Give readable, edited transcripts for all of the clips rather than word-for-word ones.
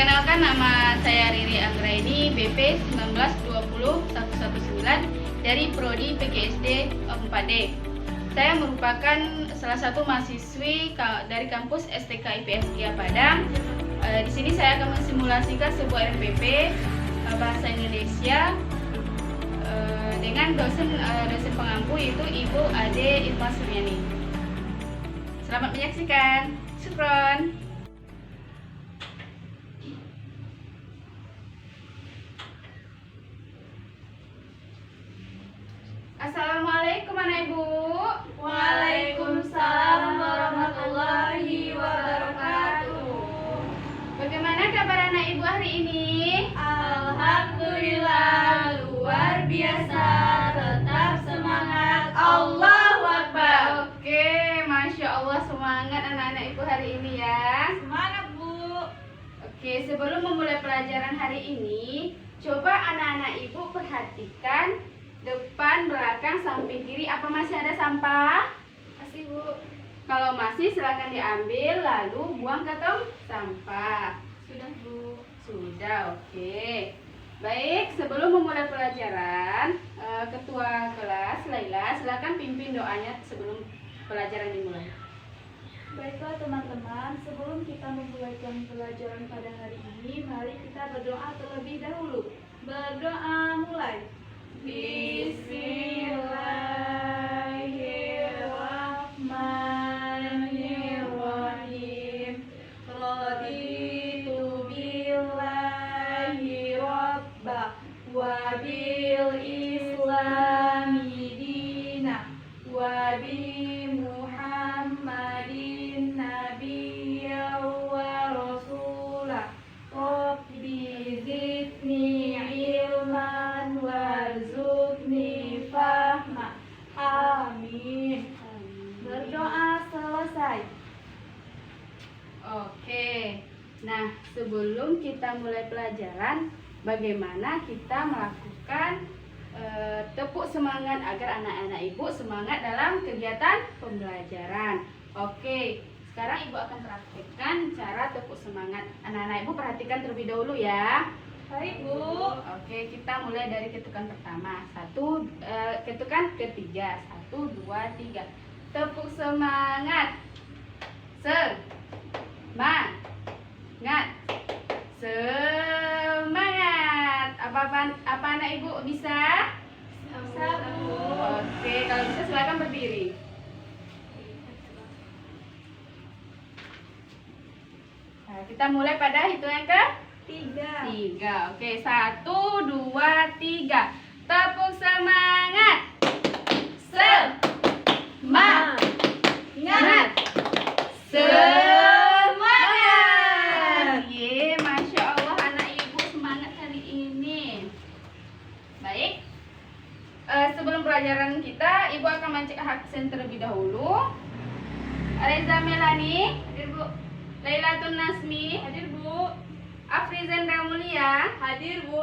Perkenalkan, nama saya Riri Anggraini, BP 1920119 dari Prodi PGSD 4D. Saya merupakan salah satu mahasiswi dari kampus STK IPSGA Padang. Di sini saya akan mensimulasikan sebuah RPP bahasa Indonesia dengan dosen pengampu, yaitu Ibu Ade Irma Suryani. Selamat menyaksikan. Syukron. Assalamualaikum anak ibu. Waalaikumsalam warahmatullahi wabarakatuh. Bagaimana kabar anak ibu hari ini? Alhamdulillah, luar biasa. Tetap semangat. Allahu Akbar. Oke, Masya Allah, semangat anak-anak ibu hari ini ya. Semangat, Bu. Oke, sebelum memulai pelajaran hari ini, coba anak-anak ibu perhatikan depan, belakang, samping, kiri. Apa masih ada sampah? Masih, Bu. Kalau masih, silakan diambil lalu buang ke tong sampah. Sudah, Bu. Sudah, oke. Baik, sebelum memulai pelajaran, Ketua kelas Laila, silakan pimpin doanya sebelum pelajaran dimulai. Baiklah teman-teman, sebelum kita memulaikan pelajaran pada hari ini, mari kita berdoa terlebih dahulu. Berdoa mulai. Bismillahirrahmanirrahim. Raditu billahi rabba wa bil islami dina wa bi muhammadin nabiyya wa rasulah. Rabbi zidni ilman warzuqni fahma. Amin. Berdoa selesai. Oke. Nah, sebelum kita mulai pelajaran, bagaimana kita melakukan tepuk semangat agar anak-anak ibu semangat dalam kegiatan pembelajaran. Oke. Sekarang ibu akan praktikkan cara tepuk semangat. Anak-anak ibu perhatikan terlebih dahulu ya. Baik, Bu. Oke, kita mulai dari ketukan pertama. Ketukan ketiga. 1, 2, 3. Tepuk semangat. Semangat. Semangat. Apa anak ibu bisa? Bisa, Bu. Oke, kalau bisa silakan berdiri. Nah, kita mulai pada hitungan ke 3. 3. Oke, 1, 2, 3. Tepuk semangat. Semangat. Semangat. Ye, Masya Allah, anak ibu semangat hari ini. Baik. Sebelum pelajaran kita, ibu akan mencek aksen terlebih dahulu. Reza Melani, Hadir, Bu. Lailatun Nasmi, Hadir, Bu. Afrizan Mulia. Hadir, Bu.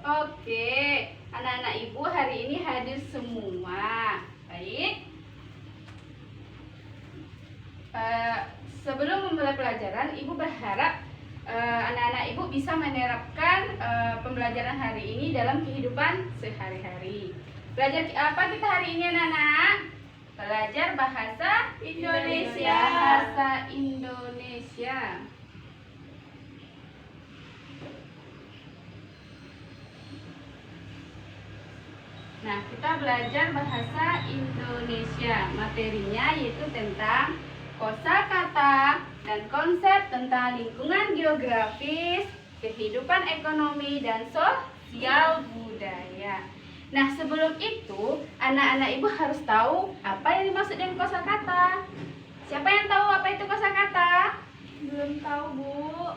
Oke, anak-anak ibu hari ini hadir semua. Baik. Sebelum memulai pelajaran, ibu berharap anak-anak ibu bisa menerapkan pembelajaran hari ini dalam kehidupan sehari-hari. Belajar apa kita hari ini, anak-anak? Belajar bahasa Indonesia. Bahasa Indonesia. Nah, kita belajar bahasa Indonesia. Materinya yaitu tentang kosakata dan konsep tentang lingkungan geografis, kehidupan ekonomi, dan sosial budaya. Nah, sebelum itu, anak-anak ibu harus tahu apa yang dimaksud dengan kosakata. Siapa yang tahu apa itu kosakata? Belum tahu, Bu.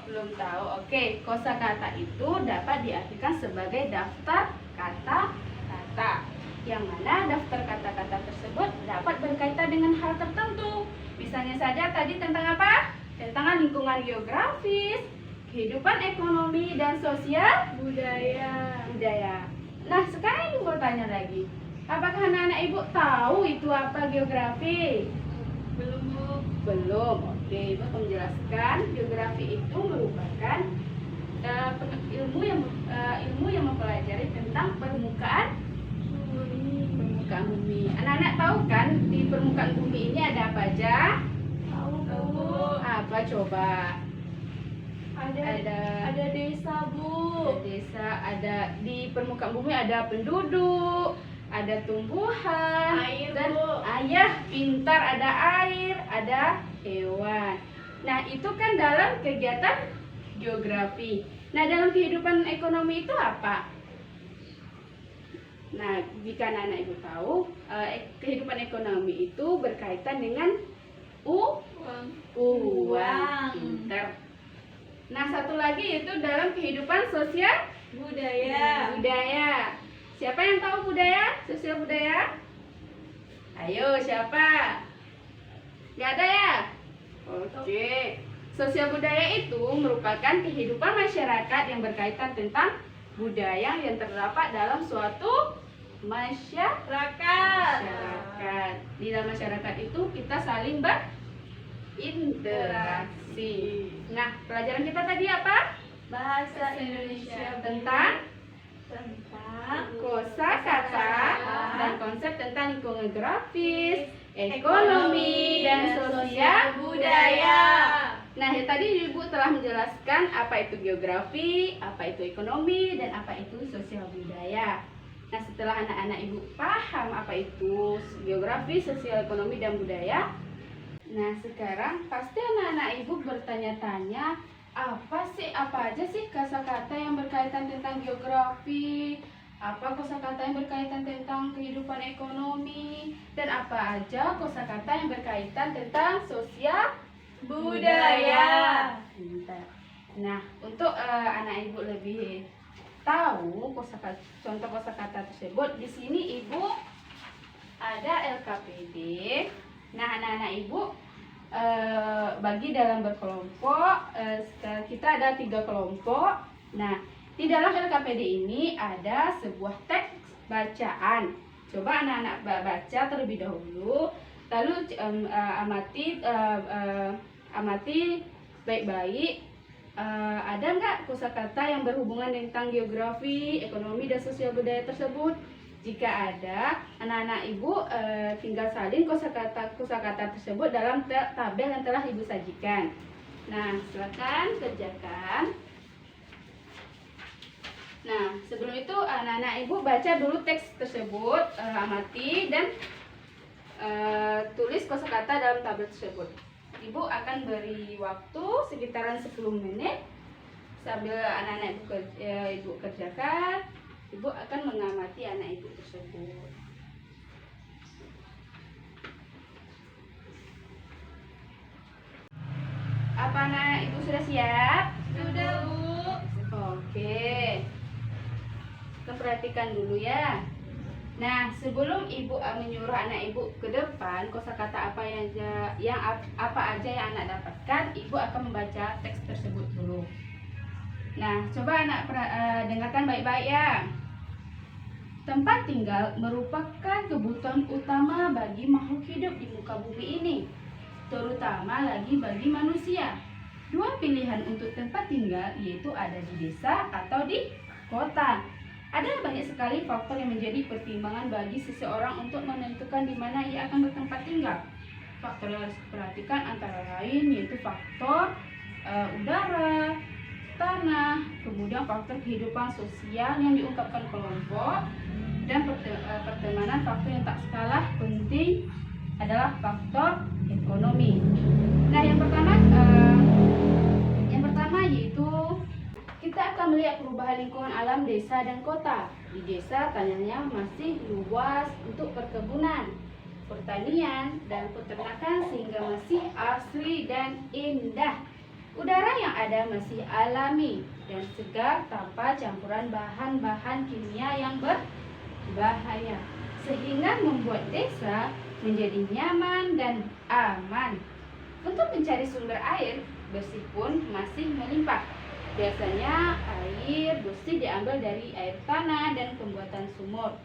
Belum tahu. Oke, kosakata itu dapat diartikan sebagai daftar kata-kata, yang mana daftar kata-kata tersebut dapat berkaitan dengan hal tertentu. Misalnya saja tadi tentang apa? Tentang lingkungan geografis, kehidupan ekonomi, dan sosial budaya. Nah, sekarang ibu mau tanya lagi. Apakah anak-anak ibu tahu itu apa geografi? Belum, Bu. Belum. Oke, ibu akan menjelaskan. Geografi itu merupakan ilmu yang mempelajari tentang permukaan bumi. Anak-anak tahu kan di permukaan bumi ini ada apa aja? Tahu Bu. Apa coba? Ada desa Bu. Ada desa, ada di permukaan bumi ada penduduk, ada tumbuhan, Air, dan Bu. pintar, ada air, ada hewan. Nah, itu kan dalam kegiatan geografi. Nah, dalam kehidupan ekonomi itu apa? Nah, jika anak-anak ibu tahu, kehidupan ekonomi itu berkaitan dengan uang, pintar. Nah, satu lagi yaitu dalam kehidupan sosial budaya. Siapa yang tahu budaya? Sosial budaya? Ayo, siapa? Gak ada ya? Oke. Sosial budaya itu merupakan kehidupan masyarakat yang berkaitan tentang budaya yang terdapat dalam suatu masyarakat. Di dalam masyarakat itu kita saling berinteraksi. Nah, pelajaran kita tadi apa? Bahasa Indonesia Tentang tentang kosakata dan konsep tentang lingkungan geografis, ekonomi, dan sosial budaya. Nah, tadi Ibu telah menjelaskan apa itu geografi, apa itu ekonomi, dan apa itu sosial budaya. Nah, setelah anak-anak Ibu paham apa itu geografi, sosial, ekonomi, dan budaya, nah sekarang pasti anak-anak Ibu bertanya-tanya, apa aja sih kosakata yang berkaitan tentang geografi? Apa kosakata yang berkaitan tentang kehidupan ekonomi? Dan apa aja kosakata yang berkaitan tentang sosial budaya? Nah, untuk anak Ibu lebih tahu contoh kosakata tersebut, di sini Ibu ada LKPD. Nah, anak-anak Ibu bagi dalam berkelompok, kita ada 3 kelompok. Nah, di dalam LKPD ini ada sebuah teks bacaan. Coba anak-anak baca terlebih dahulu, lalu amati baik-baik. Ada nggak kosakata yang berhubungan tentang geografi, ekonomi, dan sosial budaya tersebut? Jika ada, anak-anak Ibu tinggal salin kosakata tersebut dalam tabel yang telah Ibu sajikan. Nah, silakan kerjakan. Nah, sebelum itu anak-anak Ibu baca dulu teks tersebut, amati dan tulis kosakata dalam tabel tersebut. Ibu akan beri waktu sekitaran 10 menit sambil anak-anak Ibu kerjakan. Ibu akan mengamati anak Ibu tersebut. Apa anak Ibu sudah siap? Sudah Bu. Oke. Kita perhatikan dulu ya. Nah, sebelum Ibu menyuruh anak Ibu ke depan, kosakata apa apa aja yang anak dapatkan, Ibu akan membaca teks tersebut dulu. Nah, coba anak dengarkan baik-baik ya. Tempat tinggal merupakan kebutuhan utama bagi makhluk hidup di muka bumi ini, terutama lagi bagi manusia. 2 pilihan untuk tempat tinggal yaitu ada di desa atau di kota. Ada banyak sekali faktor yang menjadi pertimbangan bagi seseorang untuk menentukan di mana ia akan bertempat tinggal. Faktor yang harus diperhatikan antara lain yaitu faktor udara, tanah, kemudian faktor kehidupan sosial yang diungkapkan kelompok, dan pertemanan. Faktor yang tak kalah penting adalah faktor ekonomi. Nah, yang pertama yaitu kita akan melihat perubahan lingkungan alam desa dan kota. Di desa tanahnya masih luas untuk perkebunan, pertanian, dan peternakan sehingga masih asli dan indah. Udara yang ada masih alami dan segar tanpa campuran bahan-bahan kimia yang berbahaya, sehingga membuat desa menjadi nyaman dan aman. Untuk mencari sumber air bersih pun masih melimpah. Biasanya air bersih diambil dari air tanah dan pembuatan sumur.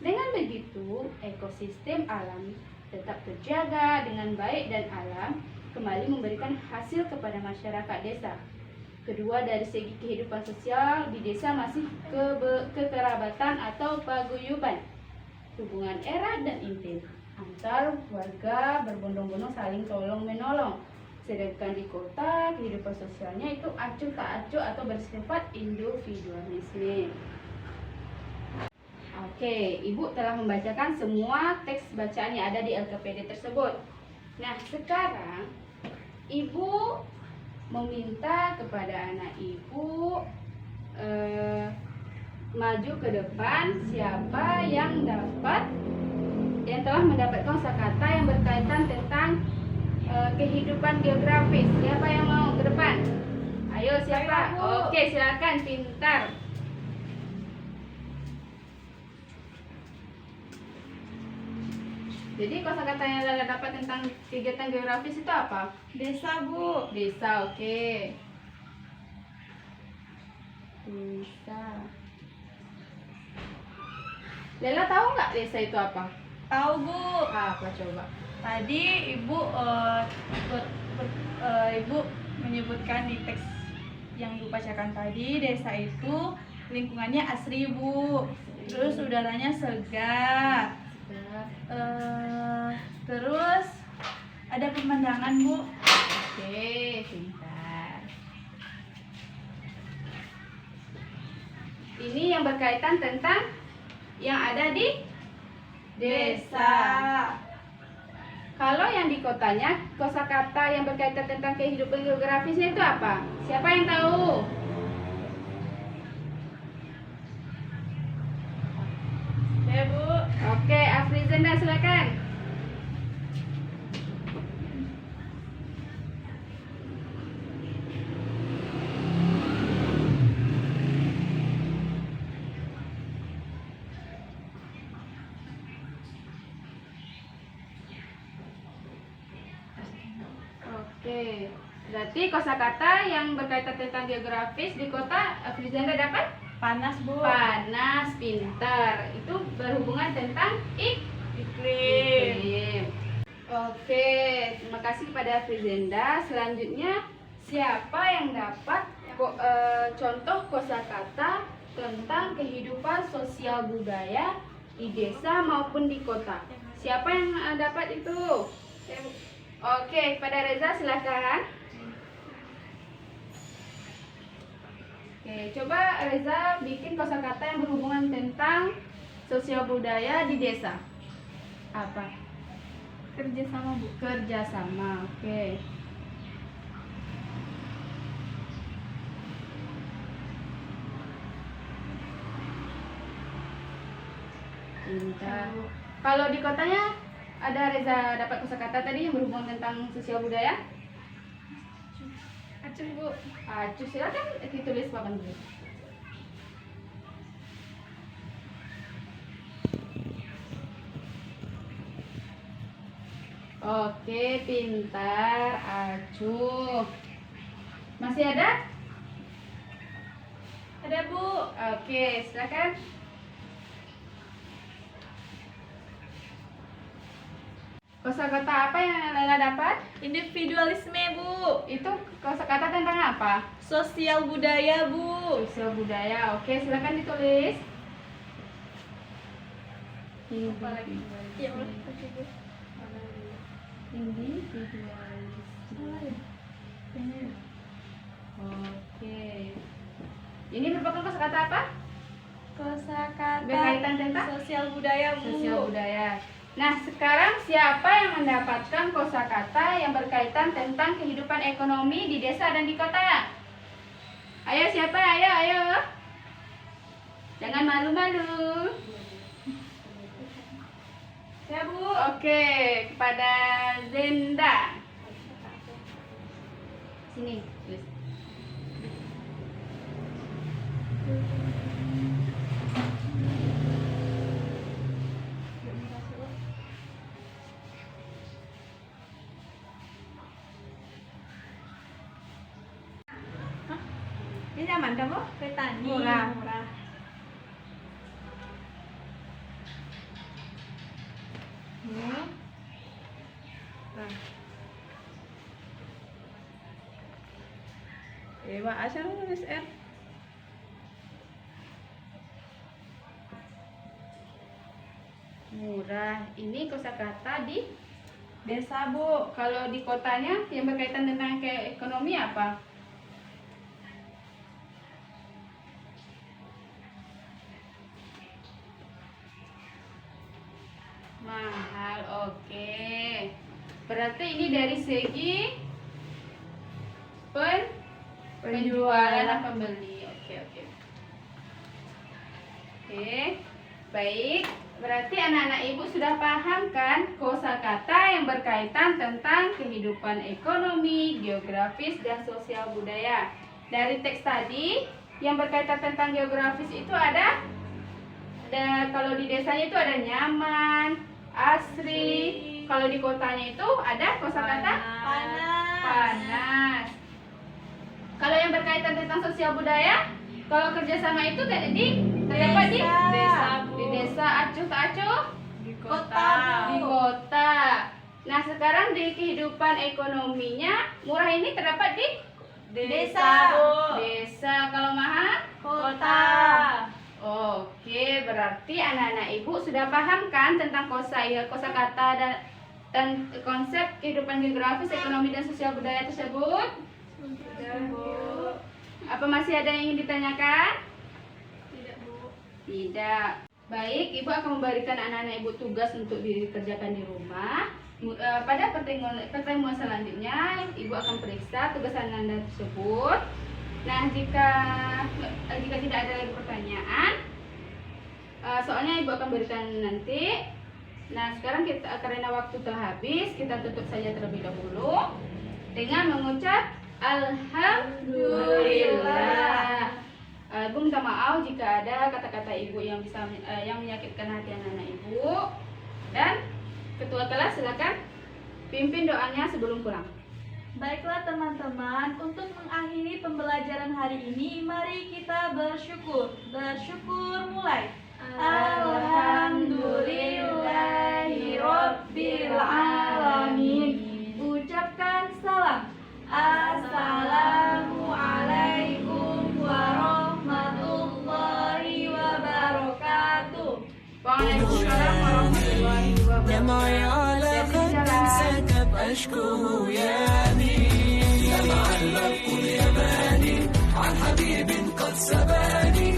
Dengan begitu, ekosistem alam tetap terjaga dengan baik dan alam kembali memberikan hasil kepada masyarakat desa. Kedua, dari segi kehidupan sosial di desa masih kekerabatan atau paguyuban, hubungan erat dan intim antar warga berbondong-bondong saling tolong menolong. Sedangkan di kota kehidupan sosialnya itu acuh tak acuh atau bersifat individualisme. Oke, Ibu telah membacakan semua teks bacaan yang ada di LKPD tersebut. Nah, sekarang Ibu meminta kepada anak Ibu maju ke depan siapa yang telah mendapatkan kosakata yang berkaitan tentang kehidupan geografis. Siapa yang mau ke depan? Ayo, siapa? Oke, silakan Pintar. Jadi kosakata yang Lala dapat tentang kegiatan geografis itu apa? Desa, Bu. Desa, oke. Desa. Lela tahu nggak desa itu apa? Tahu, Bu. Apa coba? Tadi Ibu Ibu menyebutkan di teks yang Ibu bacakan tadi, desa itu lingkungannya asri, Bu. Terus udaranya segar. Terus ada pemandangan, Bu. Oke, pintar. Ini yang berkaitan tentang yang ada di desa. Kalau yang di kotanya, kosakata yang berkaitan tentang kehidupan geografisnya itu apa? Siapa yang tahu? Ya, Bu. Oke, Afrizenda silakan. Oke, berarti kosakata yang berkaitan tentang geografis di kota Afrizenda dapat? Panas, Bu. Panas, pintar. Itu berhubungan tentang iklim. Oke, terima kasih kepada Afrizenda. Selanjutnya, siapa yang dapat contoh kosakata tentang kehidupan sosial budaya di desa maupun di kota? Siapa yang dapat itu? Oke, kepada Reza silakan. Oke, coba Reza bikin kosakata yang berhubungan tentang sosial budaya di desa. Apa? Kerjasama, Bu. Kerjasama, oke. Pintar. Kalau di kotanya ada Reza dapat kosakata tadi yang berhubungan tentang sosial budaya? Acuh, Bu. Acuh, silakan ditulis papan dulu. Oke, pintar, acuh. Masih ada? Ada, Bu. Oke, silakan. Kosakata apa yang Lela dapat? Individualisme, Bu. Itu kosakata tentang apa? Sosial budaya, Bu. Sosial budaya. Oke, silakan ditulis. Ya, Bu. Individualisme. Oke. Ini merupakan kosakata apa? Kosakata Berkaitan tentang sosial budaya, Bu. sosial budaya. Nah, sekarang siapa yang mendapatkan kosakata yang berkaitan tentang kehidupan ekonomi di desa dan di kota? Ayo, siapa? Ayo. Jangan malu-malu. Ya, Bu. Oke, kepada Zenda. Sini, tulis. Ini nyaman kamu? Petani. Murah. coba Asya nulis R. Murah. Ini kosakata di Desa, Bu. kalau di kotanya yang berkaitan tentang ke ekonomi apa? Mahal. Oke. Berarti ini dari segi penjualan dan pembeli. Oke, oke. Oke. Baik. Berarti anak-anak ibu sudah paham kan kosakata yang berkaitan tentang kehidupan ekonomi, geografis, dan sosial budaya. Dari teks tadi yang berkaitan tentang geografis itu ada kalau di desanya itu ada nyaman, asri. Kalau di kotanya itu ada kosakata panas. Kalau yang berkaitan tentang sosial budaya, kalau kerjasama itu terdapat di Desa, Bu. di desa. Acuh tak acuh? Di kota, Di kota. Nah, sekarang di kehidupan ekonominya murah ini terdapat di Desa, Bu. desa. Kalau mahal? Kota. Oke, berarti anak-anak ibu sudah paham kan tentang kosakata dan konsep kehidupan geografis, ekonomi, dan sosial budaya tersebut? Sudah, Bu. Apa masih ada yang ingin ditanyakan? Tidak, Bu. Tidak. Baik, ibu akan memberikan anak-anak ibu tugas untuk dikerjakan di rumah. Pada pertemuan selanjutnya, ibu akan periksa tugas anak-anak tersebut. Nah, jika tidak ada lagi pertanyaan, soalnya ibu akan berikan nanti. Nah, sekarang karena waktu telah habis, kita tutup saja terlebih dahulu dengan mengucap Alhamdulillah. Ibu minta maaf jika ada kata-kata ibu yang menyakitkan hati anak-anak ibu. Dan ketua kelas silakan pimpin doanya sebelum pulang. Baiklah teman-teman, untuk mengakhiri pembelajaran hari ini, mari kita bersyukur. Bersyukur mulai. Alhamdulillahirabbil alamin. Ucapkan salam. Assalamualaikum warahmatullahi wabarakatuh. Waalaikumsalam warahmatullahi wabarakatuh. دمعي على خد سكب أشكو يامي دمع المبكو اليماني عن حبيب قد سباني